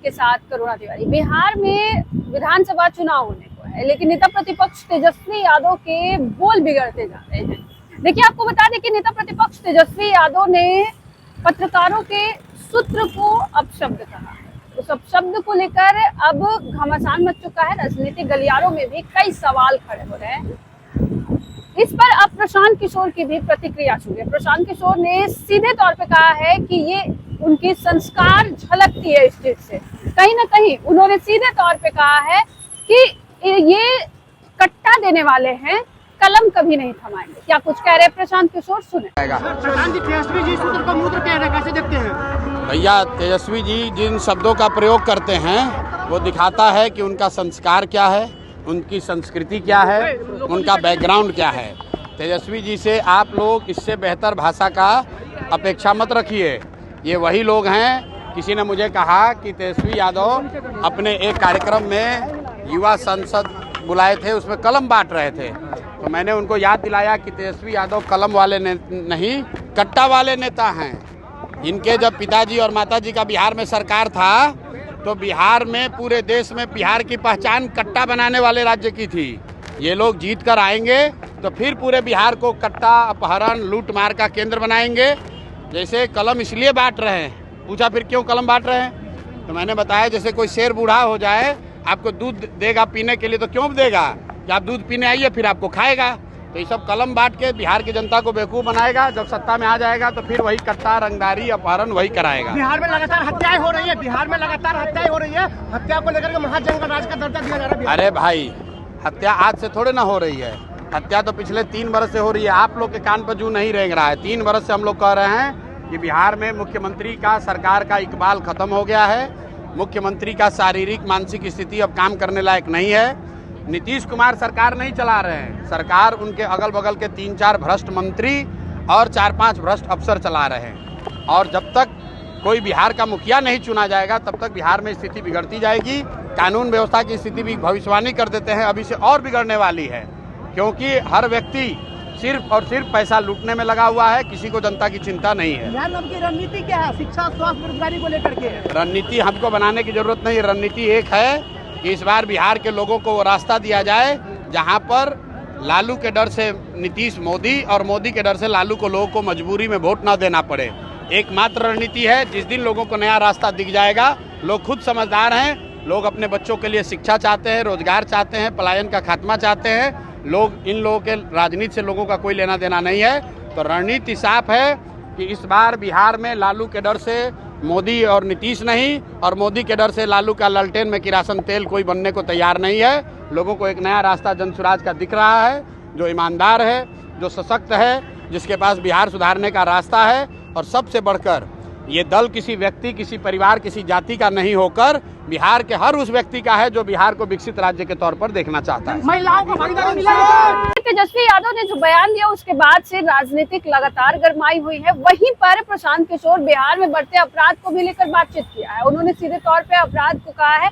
आपके साथ करुणा तिवारी। बिहार में विधानसभा चुनाव होने को है, लेकिन नेता प्रतिपक्ष तेजस्वी यादव के बोल बिगड़ते जा रहे हैं। देखिए, आपको बता दें कि नेता प्रतिपक्ष तेजस्वी यादव ने पत्रकारों के सूत्र को अपशब्द कहा है। उस अपशब्द को लेकर अब घमासान मच चुका है। राजनीतिक गलियारों में भी कई सवाल खड़े हो रहे हैं। इस पर अब प्रशांत किशोर की भी प्रतिक्रिया शुरू है। प्रशांत किशोर ने सीधे तौर पे कहा है कि ये उनकी संस्कार झलकती है इस चीज से। कहीं ना कहीं उन्होंने सीधे तौर पे कहा है कि ये कट्टा देने वाले हैं, कलम कभी नहीं थमाएंगे। क्या कुछ कह रहे हैं प्रशांत किशोर, सुने। प्रशांत जी, तेजस्वी जी सूत्र को मूत्र कह रहे हैं, कैसे देखते हैं? भैया, तेजस्वी जी जिन शब्दों का प्रयोग करते हैं वो दिखाता है कि उनका संस्कार क्या है, उनकी संस्कृति क्या है, उनका बैकग्राउंड क्या है। तेजस्वी जी से आप लोग इससे बेहतर भाषा का अपेक्षा मत रखिए। ये वही लोग हैं। किसी ने मुझे कहा कि तेजस्वी यादव अपने एक कार्यक्रम में युवा संसद बुलाए थे, उसमें कलम बांट रहे थे। तो मैंने उनको याद दिलाया कि तेजस्वी यादव कलम वाले नहीं, कट्टा वाले नेता हैं। इनके जब पिताजी और माताजी का बिहार में सरकार था तो बिहार में, पूरे देश में बिहार की पहचान कट्टा बनाने वाले राज्य की थी। ये लोग जीत कर आएंगे तो फिर पूरे बिहार को कट्टा, अपहरण, लूट मार का केंद्र बनाएंगे। जैसे कलम इसलिए बांट रहे हैं, पूछा फिर क्यों कलम बांट रहे हैं, तो मैंने बताया जैसे कोई शेर बूढ़ा हो जाए, आपको दूध देगा पीने के लिए तो क्यों देगा कि आप दूध पीने आइए, फिर आपको खाएगा। तो ये सब कलम बांट के बिहार की जनता को बेवकूफ़ बनाएगा। जब सत्ता में आ जाएगा तो फिर वही कट्टा, रंगदारी, अपहरण वही कराएगा। बिहार में लगातार हत्याएं हो रही है, हत्या को लेकर के महाजंगल राज का दर्जा दिया जा रहा है। अरे भाई, हत्या आज से थोड़े ना हो रही है। हत्या तो पिछले 3 वर्ष से हो रही है। आप लोग के कान पर जू नहीं रेंग रहा है। 3 वर्ष से हम लोग कह रहे हैं कि बिहार में मुख्यमंत्री का, सरकार का इकबाल खत्म हो गया है। मुख्यमंत्री का शारीरिक मानसिक स्थिति अब काम करने लायक नहीं है। नीतीश कुमार सरकार नहीं चला रहे हैं। सरकार उनके अगल बगल के 3-4 भ्रष्ट मंत्री और 4-5 भ्रष्ट अफसर चला रहे हैं। और जब तक कोई बिहार का मुखिया नहीं चुना जाएगा तब तक बिहार में स्थिति बिगड़ती जाएगी। कानून व्यवस्था की स्थिति भी भविष्यवाणी कर देते हैं, अभी से और बिगड़ने वाली है। क्योंकि हर व्यक्ति सिर्फ और सिर्फ पैसा लूटने में लगा हुआ है, किसी को जनता की चिंता नहीं है। बिहार की रणनीति क्या है शिक्षा, स्वास्थ्य, बेरोजगारी को लेकर के? रणनीति हमको बनाने की जरूरत नहीं है। रणनीति एक है कि इस बार बिहार के लोगों को वो रास्ता दिया जाए जहां पर लालू के डर से नीतीश मोदी और मोदी के डर से लालू को, लोगों को मजबूरी में वोट ना देना पड़े। एकमात्र रणनीति है। जिस दिन लोगों को नया रास्ता दिख जाएगा, लोग खुद समझदार हैं, लोग अपने बच्चों के लिए शिक्षा चाहते हैं, रोजगार चाहते हैं, पलायन का खात्मा चाहते हैं। लोग, इन लोगों के राजनीति से लोगों का कोई लेना देना नहीं है। तो रणनीति साफ है कि इस बार बिहार में लालू के डर से मोदी और नीतीश नहीं, और मोदी के डर से लालू का लालटेन में किरासन तेल कोई बनने को तैयार नहीं है। लोगों को एक नया रास्ता जनसुराज का दिख रहा है, जो ईमानदार है, जो सशक्त है, जिसके पास बिहार सुधारने का रास्ता है। और सबसे बढ़कर ये दल किसी व्यक्ति, किसी परिवार, किसी जाति का नहीं होकर बिहार के हर उस व्यक्ति का है जो बिहार को विकसित राज्य के तौर पर देखना चाहता है। महिलाओं को भागीदारी मिला है। तेजस्वी यादव ने जो बयान दिया उसके बाद से राजनीतिक लगातार गरमाई हुई है। वहीं पर प्रशांत किशोर बिहार में बढ़ते अपराध को भी लेकर बातचीत किया है। उन्होंने सीधे तौर पे अपराध को कहा है